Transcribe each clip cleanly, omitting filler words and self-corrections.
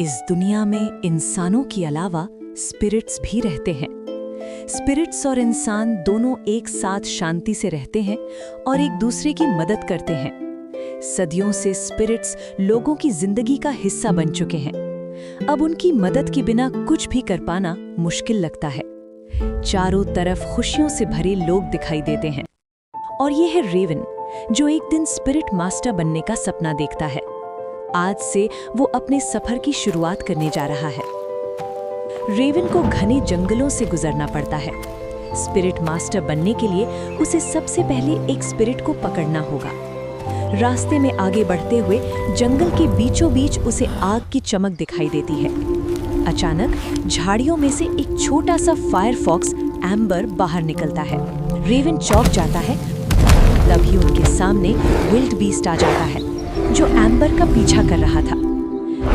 इस दुनिया में इंसानों के अलावा स्पिरिट्स भी रहते हैं। स्पिरिट्स और इंसान दोनों एक साथ शांति से रहते हैं और एक दूसरे की मदद करते हैं। सदियों से स्पिरिट्स लोगों की जिंदगी का हिस्सा बन चुके हैं। अब उनकी मदद के बिना कुछ भी कर पाना मुश्किल लगता है। चारों तरफ खुशियों से भरे लोग दिखाई देते हैं। और ये है रेवन, जो एक दिन स्पिरिट मास्टर बनने का सपना देखता है। आज से वो अपने सफर की शुरुआत करने जा रहा है। रेवन को घने जंगलों से गुजरना पड़ता है। स्पिरिट मास्टर बनने के लिए उसे सबसे पहले एक स्पिरिट को पकड़ना होगा। रास्ते में आगे बढ़ते हुए जंगल के बीचों बीच उसे आग की चमक दिखाई देती है। अचानक झाड़ियों में से एक छोटा सा फायर फॉक्स एम्बर बाहर निकलता है। रेवन चौंक जाता है। तभी उनके सामने विल्ड बीस्ट आ जाता है, जो एम्बर का पीछा कर रहा था।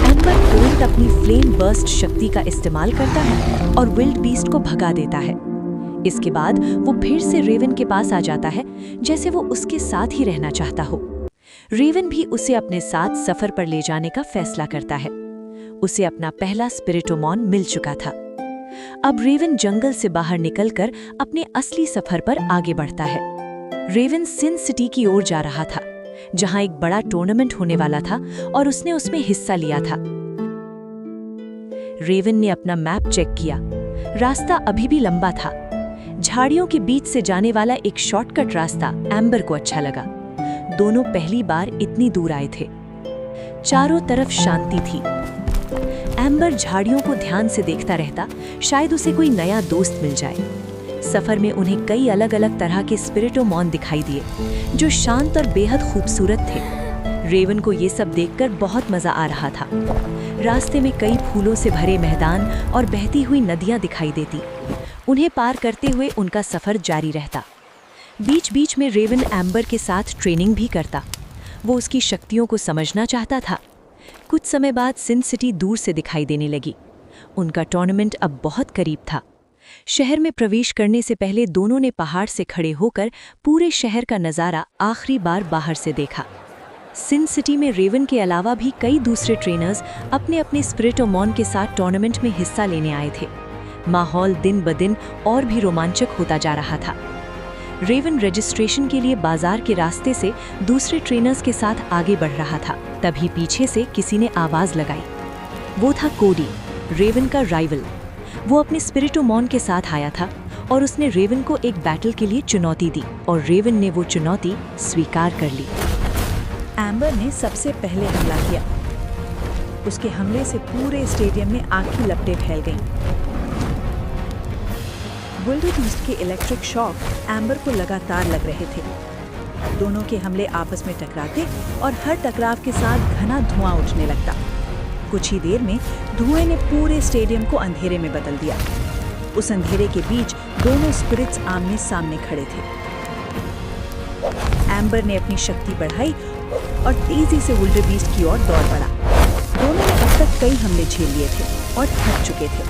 एम्बर तुरंत अपनी फ्लेम बर्स्ट शक्ति का इस्तेमाल करता है और विल्ड बीस्ट को भगा देता है। इसके बाद वो फिर से रेवन के पास आ जाता है, जैसे वो उसके साथ ही रहना चाहता हो। रेवन भी उसे अपने साथ सफर पर ले जाने का फैसला करता है। उसे अपना पहला स्पिरिटोमॉन मिल चुका था। अब रेवन जंगल से बाहर निकलकर अपने असली सफर पर आगे बढ़ता है। रेवन सिन सिटी की ओर जा रहा था, जहां एक बड़ा टूर्नामेंट होने वाला था और उसने उसमें हिस्सा लिया था। रेवन ने अपना मैप चेक किया। रास्ता अभी भी लंबा था। झाड़ियों के बीच से जाने वाला एक शॉर्टकट रास्ता एम्बर को अच्छा लगा। दोनों पहली बार इतनी दूर आए थे। चारों तरफ शांति थी। एम्बर झाड़ियों को ध्यान से देखता रहता, शायद उसे कोई नया दोस्त मिल जाए। सफर में उन्हें कई अलग अलग तरह के स्पिरिटोमॉन दिखाई दिए, जो शांत और बेहद खूबसूरत थे। रेवन को ये सब देखकर बहुत मजा आ रहा था। रास्ते में कई फूलों से भरे मैदान और बहती हुई नदियां दिखाई देती। उन्हें पार करते हुए उनका सफर जारी रहता। बीच बीच में रेवन एम्बर के साथ ट्रेनिंग भी करता। वो उसकी शक्तियों को समझना चाहता था। कुछ समय बाद सिन सिटी दूर से दिखाई देने लगी। उनका टूर्नामेंट अब बहुत करीब था। शहर में प्रवेश करने से पहले दोनों ने पहाड़ से खड़े होकर पूरे शहर का नज़ारा आखिरी बार बाहर से देखा। सिन सिटी में रेवन के अलावा भी कई दूसरे ट्रेनर्स अपने अपने स्पिरिटोमॉन के साथ टूर्नामेंट में हिस्सा लेने आए थे। माहौल दिन ब दिन और भी रोमांचक होता जा रहा था। रेवन रजिस्ट्रेशन के लिए बाजार के रास्ते से दूसरे ट्रेनर्स के साथ आगे बढ़ रहा था। तभी पीछे से किसी ने आवाज लगाई। वो था कोडी, रेवन का राइवल। वो अपने स्पिरिटोमॉन के साथ आया था और उसने रेवन को एक बैटल के लिए चुनौती दी और रेवन ने वो चुनौती स्वीकार कर ली। एम्बर ने सबसे पहले हमला किया। उसके हमले से पूरे स्टेडियम में आग की लपटें फैल गईं। विल्ड बीस्ट के इलेक्ट्रिक शॉक एम्बर को लगातार लग रहे थे। दोनों के हमले आपस में टकराते और हर टकराव के साथ घना धुआं उठने लगता। कुछ ही देर में धुएं ने पूरे स्टेडियम को अंधेरे में बदल दिया। उस अंधेरे के बीच दोनों स्पिरिट्स आमने सामने खड़े थे। एम्बर ने अपनी शक्ति बढ़ाई और तेजी से विल्ड बीस्ट की ओर दौड़ पड़ा। दोनों ने अब तक कई हमले झेल लिए थे और थक चुके थे।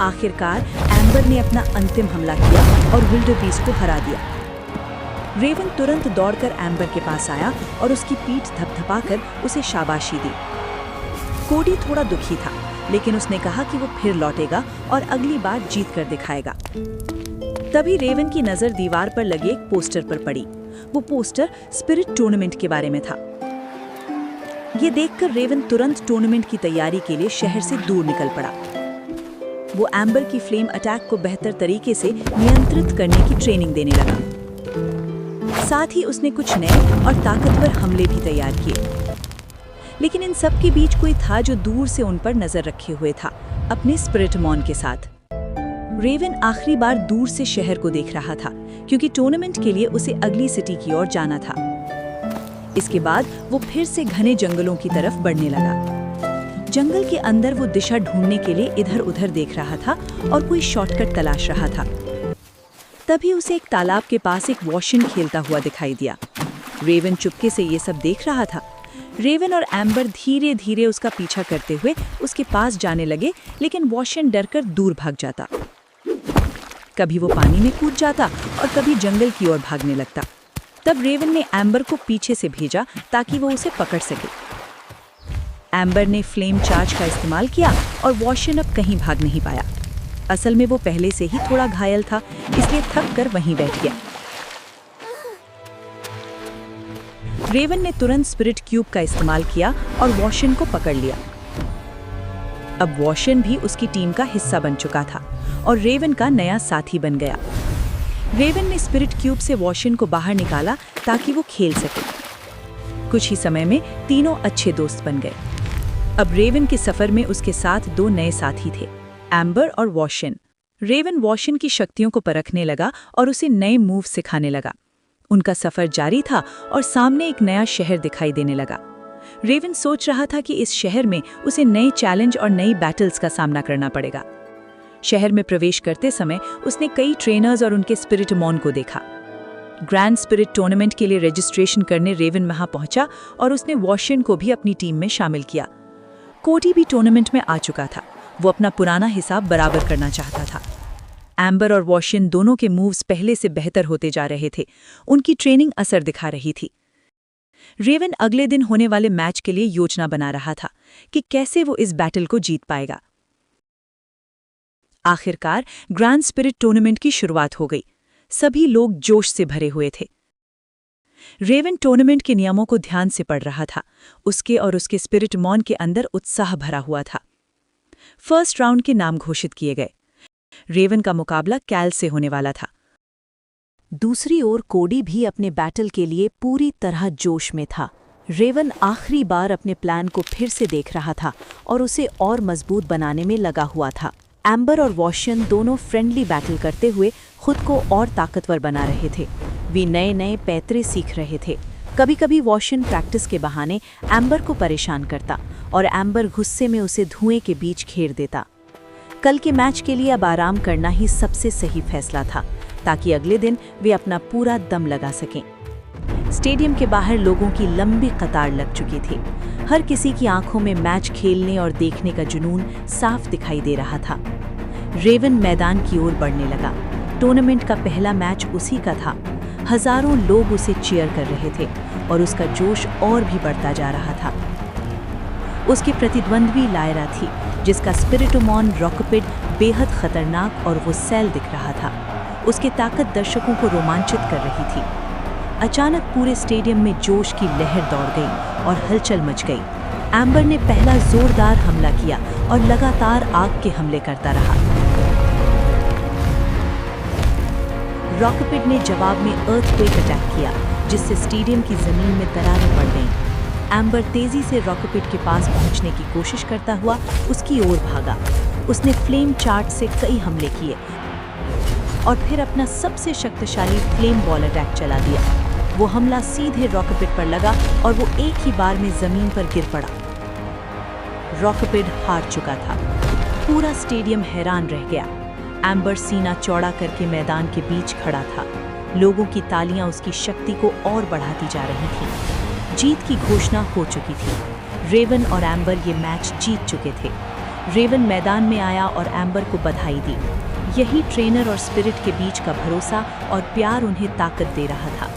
आखिरकार एम्बर ने अपना अंतिम हमला किया और विल्ड बीस्ट को हरा दिया। रेवन तुरंत दौड़कर एम्बर के पास आया और उसकी पीठ थपथपाकर उसे शाबाशी दी। कोडी थोड़ा दुखी था, लेकिन उसने कहा कि वो फिर लौटेगा और अगली बार जीत कर दिखाएगा। तभी रेवन की नजर दीवार पर लगे एक पोस्टर पर पड़ी। वो पोस्टर स्पिरिट टूर्नामेंट के बारे में था। ये देखकर रेवन तुरंत टूर्नामेंट की तैयारी के लिए शहर से दूर निकल पड़ा। वो एम्बर की फ्लेम अटैक को बेहतर तरीके से नियंत्रित करने की ट्रेनिंग देने लगा। साथ ही उसने कुछ नए और ताकतवर हमले भी तैयार किए। लेकिन इन सब के बीच कोई था जो दूर से उन पर नजर रखे हुए था, अपने स्पिरिटमॉन के साथ। रेवन आखिरी बार दूर से शहर को देख रहा था, क्योंकि टूर्नामेंट के लिए उसे अगली सिटी की ओर जाना था। इसके बाद वो फिर से घने जंगलों की तरफ बढ़ने लगा। जंगल के अंदर वो दिशा ढूंढने के लिए इधर उधर देख रहा था और कोई शॉर्टकट तलाश रहा था। तभी उसे एक तालाब के पास एक वॉशिन खेलता हुआ दिखाई दिया। रेवन चुपके से ये सब देख रहा था। रेवन और एम्बर धीरे धीरे उसका पीछा करते हुए उसके पास जाने लगे, लेकिन वॉशिन डरकर दूर भाग जाता। कभी वो पानी में कूद जाता और कभी जंगल की ओर भागने लगता। तब रेवन ने एम्बर को पीछे से भेजा ताकि वो उसे पकड़ सके। एम्बर ने फ्लेम चार्ज का इस्तेमाल किया और वॉशियन अब कहीं भाग नहीं पाया। असल में वो पहले से ही थोड़ा घायल था, इसलिए थक कर वहीं बैठ गया। रेवन ने तुरंत स्पिरिट क्यूब का इस्तेमाल किया और वॉशियन को पकड़ लिया। अब वॉशियन भी उसकी टीम का हिस्सा बन चुका था और रेवन का नया साथी बन गया। रेवन ने स्पिरिट क्यूब से वॉशियन को बाहर निकाला ताकि वो खेल सके। कुछ ही समय में तीनों अच्छे दोस्त बन गए। अब रेवन के सफर में उसके साथ दो नए साथी थे, एम्बर और वॉशियन। रेवन वॉशियन की शक्तियों को परखने लगा और उसे नए मूव सिखाने लगा। उनका सफर जारी था और सामने एक नया शहर दिखाई देने लगा। रेवन सोच रहा था कि इस शहर में उसे नए चैलेंज और नई बैटल्स का सामना करना पड़ेगा। शहर में प्रवेश करते समय उसने कई ट्रेनर्स और उनके स्पिरिटमॉन को देखा। ग्रैंड स्पिरिट टूर्नामेंट के लिए रजिस्ट्रेशन करने रेवन वहां पहुंचा और उसने वॉशियन को भी अपनी टीम में शामिल किया। कोडी भी टूर्नामेंट में आ चुका था। वो अपना पुराना हिसाब बराबर करना चाहता था। एम्बर और वॉशियन दोनों के मूव्स पहले से बेहतर होते जा रहे थे। उनकी ट्रेनिंग असर दिखा रही थी। रेवन अगले दिन होने वाले मैच के लिए योजना बना रहा था कि कैसे वो इस बैटल को जीत पाएगा। आखिरकार ग्रैंड स्पिरिट टूर्नामेंट की शुरुआत हो गई। सभी लोग जोश से भरे हुए थे। रेवन टूर्नामेंट के नियमों को ध्यान से पढ़ रहा था। उसके और उसके स्पिरिटमॉन के अंदर उत्साह भरा हुआ था। फर्स्ट राउंड के नाम घोषित किए गए। रेवन का मुकाबला कैल से होने वाला था। दूसरी ओर कोडी भी अपने बैटल के लिए पूरी तरह जोश में था। रेवन आखिरी बार अपने प्लान को फिर से देख रहा था और उसे और मजबूत बनाने में लगा हुआ था। एम्बर और वॉशियन दोनों फ्रेंडली बैटल करते हुए खुद को और ताकतवर बना रहे थे। वे नए नए पैतरे सीख रहे थे। कभी कभी वॉशियन प्रैक्टिस के बहाने एम्बर को परेशान करता और एम्बर गुस्से में उसे धुएं के बीच घेर देता। कल के मैच के लिए अब आराम करना ही सबसे सही फैसला था, ताकि अगले दिन वे अपना पूरा दम लगा सकें। स्टेडियम के बाहर लोगों की लंबी कतार लग चुकी थी। हर किसी की आंखों में मैच खेलने और देखने का जुनून साफ दिखाई दे रहा था। रेवन मैदान की ओर बढ़ने लगा। टूर्नामेंट का पहला मैच उसी का था। हजारों लोग उसे चीयर कर रहे थे और उसका जोश और भी बढ़ता जा रहा था। उसकी प्रतिद्वंद्वी लायरा थी, जिसका स्पिरिटमॉन रॉकपिड बेहद खतरनाक और गुस्सैल दिख रहा था। उसकी ताकत दर्शकों को रोमांचित कर रही थी। अचानक पूरे स्टेडियम में जोश की लहर दौड़ गई और हलचल मच गई। एम्बर ने पहला जोरदार हमला किया और लगातार आग के हमले करता रहा। रॉकपिड ने जवाब में अर्थक्वेक अटैक किया, जिससे स्टेडियम की जमीन में दरारें पड़ गईं। एम्बर तेजी से रॉकपिड के पास पहुंचने की कोशिश करता हुआ उसकी ओर भागा। उसने फ्लेम चार्ट से कई हमले किए और फिर अपना सबसे शक्तिशाली फ्लेम बॉल अटैक चला दिया। वो हमला सीधे रॉकपिड पर लगा और वो एक ही बार में जमीन पर गिर पड़ा। रॉकपिड हार चुका था। पूरा स्टेडियम हैरान रह गया। एम्बर सीना चौड़ा करके मैदान के बीच खड़ा था। लोगों की तालियां उसकी शक्ति को और बढ़ाती जा रही थीं। जीत की घोषणा हो चुकी थी। रेवन और एम्बर ये मैच जीत चुके थे। रेवन मैदान में आया और एम्बर को बधाई दी। यही ट्रेनर और स्पिरिट के बीच का भरोसा और प्यार उन्हें ताकत दे रहा था।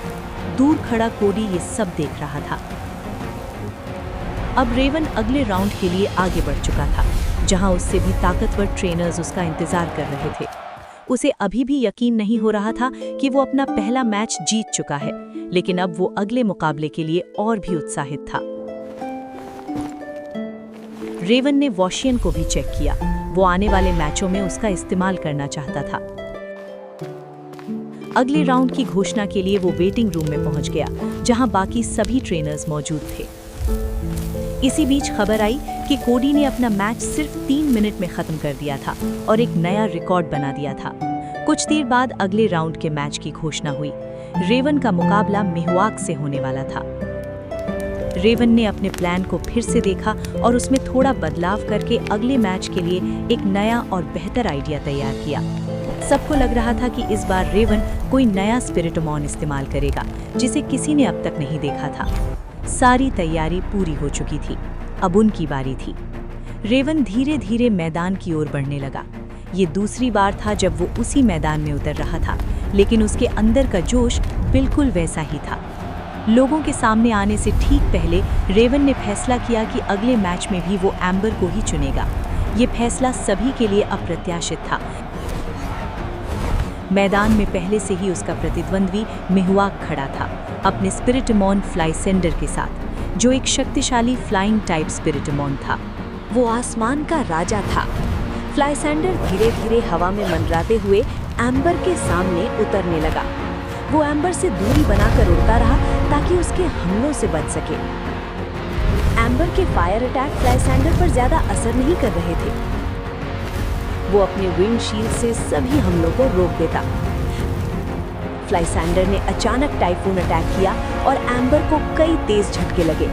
दूर खड़ा कोडी ये सब देख रहा था। अब रेवन अगले राउंड के लिए आगे बढ़ चुका था, जहां उससे भी ताकतवर ट्रेनर्स उसका इंतजार कर रहे थे। उसे अभी भी यकीन नहीं हो रहा था कि वो अपना पहला मैच जीत चुका है, लेकिन अब वो अगले मुकाबले के लिए और भी उत्साहित था। रेवन ने वॉशियन को भी चेक किया। वो आने वाले मैचों में उसका इस्तेमाल करना चाहता था। अगले राउंड की घोषणा के लिए वो वेटिंग रूम में पहुंच गया, जहां बाकी सभी ट्रेनर्स मौजूद थे। इसी बीच खबर आई कि कोडी ने अपना मैच सिर्फ 3 मिनट में खत्म कर दिया था और एक नया रिकॉर्ड बना दिया था। कुछ देर बाद अगले राउंड के मैच की घोषणा हुई। रेवन का मुकाबला मिहवाक से होने वाला था। रेवन ने अपने प्लान को फिर से देखा और उसमें थोड़ा बदलाव करके अगले मैच के लिए एक नया और बेहतर आइडिया तैयार किया। सबको लग रहा था कि इस बार रेवन कोई नया स्पिरिटमॉन इस्तेमाल करेगा, जिसे किसी ने अब तक नहीं देखा था। सारी तैयारी पूरी हो चुकी थी। अब उनकी बारी थी। रेवन धीरे धीरे मैदान की ओर बढ़ने लगा। ये दूसरी बार था जब वो उसी मैदान में उतर रहा था, लेकिन उसके अंदर का जोश बिल्कुल वैसा ही था। लोगों के सामने आने से ठीक पहले रेवन ने फैसला किया कि अगले मैच में भी वो एम्बर को ही चुनेगा। ये फैसला सभी के लिए अप्रत्याशित था। मैदान में पहले से ही उसका प्रतिद्वंद्वी मिहुआक खड़ा था, अपने स्पिरिटमॉन फ्लाइसेंडर के साथ, जो एक शक्तिशाली फ्लाइंग टाइप स्पिरिटमॉन था। वो आसमान का राजा था। फ्लाइसेंडर धीरे धीरे हवा में मंडराते हुए एम्बर के सामने उतरने लगा। वो एम्बर से दूरी बनाकर उड़ता रहा ताकि उसके हमलों से बच सके। एम्बर के फायर अटैक फ्लाइसेंडर पर ज्यादा असर नहीं कर रहे थे। वो अपने विंडशील्ड से सभी हमलों को रोक देता। फ्लाइसेंडर ने अचानक टाइफून अटैक किया और एम्बर को कई तेज झटके लगे।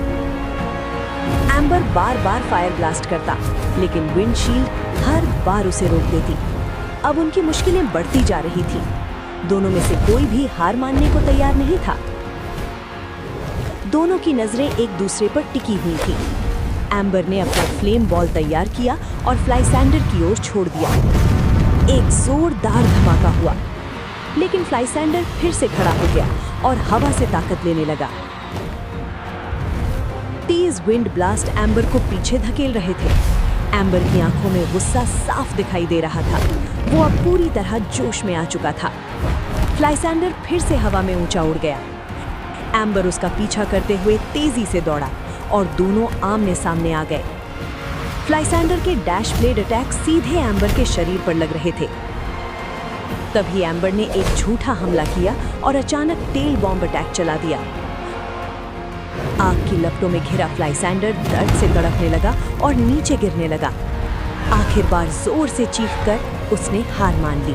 एम्बर बार बार फायर ब्लास्ट करता, लेकिन विंडशील्ड हर बार उसे रोक देती। अब उनकी मुश्किलें बढ़ती जा रही थी। दोनों में से कोई भी हार मानने को तैयार नहीं था। दोनों की नजरें एक दूसरे पर टिकी हुई थी। एम्बर ने अपना फ्लेम बॉल तैयार किया और फ्लाइसेंडर की ओर छोड़ दिया। एक जोरदार धमाका हुआ, लेकिन फ्लाइसेंडर फिर से खड़ा हो गया और हवा से ताकत लेने लगा। तेज विंड ब्लास्ट एम्बर को पीछे धकेल रहे थे। एम्बर की आंखों में गुस्सा साफ दिखाई दे रहा था। वो अब पूरी तरह जोश में आ चुका था। फ्लाइसेंडर फिर से हवा में ऊंचा उड़ गया। एम्बर उसका पीछा करते हुए तेजी से दौड़ा और दोनों आमने सामने आ गए। फ्लाइसेंडर के डैश ब्लेड अटैक सीधे एम्बर के शरीर पर लग रहे थे। तभी एम्बर ने एक झूठा हमला किया और अचानक टेल बॉम्ब अटैक चला दिया। आग की लपटों में घिरा फ्लाइसेंडर दर्द से तड़पने लगा और नीचे गिरने लगा। आखिरकार जोर से चीखकर उसने हार मान ली।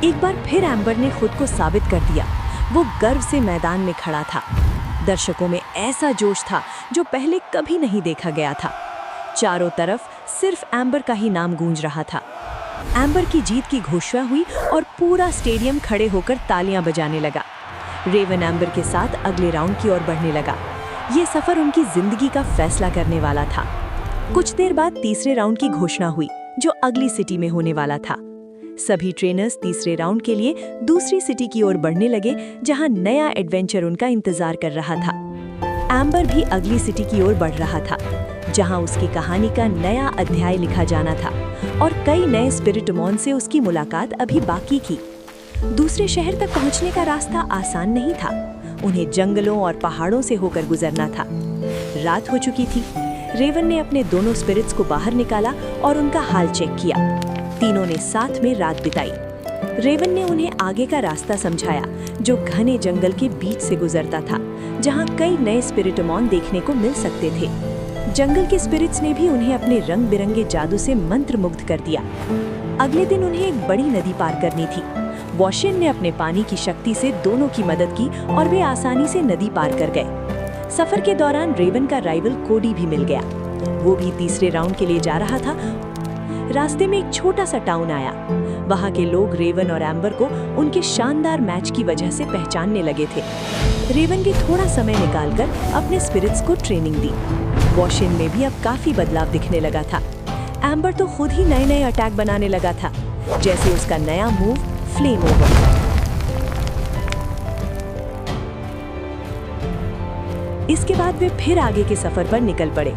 एक बार फिर एम्बर ने खुद को साबित कर दिया। वो गर्व से मैदान में खड़ा था। दर्शकों में ऐसा जोश था जो पहले कभी नहीं देखा गया था। चारों तरफ सिर्फ एम्बर का ही नाम गूंज रहा था। एम्बर की जीत की घोषणा हुई और पूरा स्टेडियम खड़े होकर तालियां बजाने लगा। रेवन एम्बर के साथ अगले राउंड की ओर बढ़ने लगा। ये सफर उनकी जिंदगी का फैसला करने वाला था। कुछ देर बाद तीसरे राउंड की घोषणा हुई, जो अगली सिटी में होने वाला था। सभी ट्रेनर्स तीसरे राउंड के लिए दूसरी सिटी की ओर बढ़ने लगे, जहां नया एडवेंचर उनका इंतजार कर रहा था। एम्बर भी अगली सिटी की ओर बढ़ रहा था, जहां उसकी कहानी का नया अध्याय लिखा जाना था और कई नए स्पिरिटमॉन से उसकी मुलाकात अभी बाकी थी। दूसरे शहर तक पहुंचने का रास्ता आसान नहीं था। उन्हें जंगलों और पहाड़ों से होकर गुजरना था। रात हो चुकी थी। रेवन ने अपने दोनों स्पिरिट्स को बाहर निकाला और उनका हाल चेक किया। तीनों ने साथ में रात बिताई। रेवन ने उन्हें आगे का रास्ता समझाया, जो घने जंगल के बीच से गुजरता था, जहां कई नए स्पिरिटमॉन देखने को मिल सकते थे। जंगल के स्पिरिट्स ने भी उन्हें अपने रंग बिरंगे जादू से मंत्रमुग्ध कर दिया। अगले दिन उन्हें एक बड़ी नदी पार करनी थी। वॉशिन ने अपने पानी की शक्ति से दोनों की मदद की और वे आसानी से नदी पार कर गए। सफर के दौरान रेवन का राइवल कोडी भी मिल गया। वो भी तीसरे राउंड के लिए जा रहा था। रास्ते में एक छोटा सा टाउन आया। वहाँ के लोग रेवन और एम्बर को उनके शानदार मैच की वजह से पहचानने लगे थे। रेवन ने थोड़ा समय निकालकर अपने स्पिरिट्स को ट्रेनिंग दी। वॉशिन में भी अब काफी बदलाव दिखने लगा था। एम्बर तो खुद ही नए नए अटैक बनाने लगा था, जैसे उसका नया मूव फ्लेम ओवर। इसके बाद वे फिर आगे के सफर पर निकल पड़े।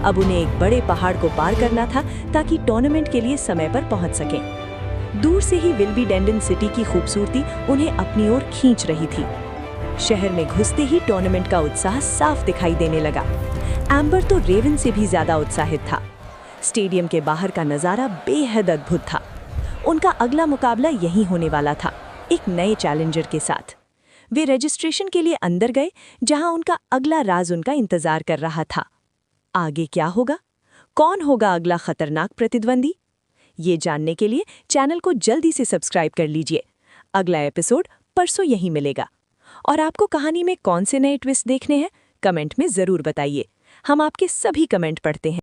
अब उन्हें एक बड़े पहाड़ को पार करना था ताकि टूर्नामेंट के लिए समय पर पहुंच सकें। दूर से ही विल्बी डेंडन सिटी की खूबसूरती उन्हें अपनी ओर खींच रही थी। शहर में घुसते ही टूर्नामेंट का उत्साह साफ दिखाई देने लगा। एम्बर तो रेवन से भी ज्यादा उत्साहित था। स्टेडियम के बाहर का नजारा बेहद अद्भुत था। उनका अगला मुकाबला यहीं होने वाला था, एक नए चैलेंजर के साथ। वे रजिस्ट्रेशन के लिए अंदर गए, जहां उनका अगला राज उनका इंतजार कर रहा था। आगे क्या होगा? कौन होगा अगला खतरनाक प्रतिद्वंदी? ये जानने के लिए चैनल को जल्दी से सब्सक्राइब कर लीजिए। अगला एपिसोड परसों यहीं मिलेगा। और आपको कहानी में कौन से नए ट्विस्ट देखने हैं, कमेंट में जरूर बताइए। हम आपके सभी कमेंट पढ़ते हैं।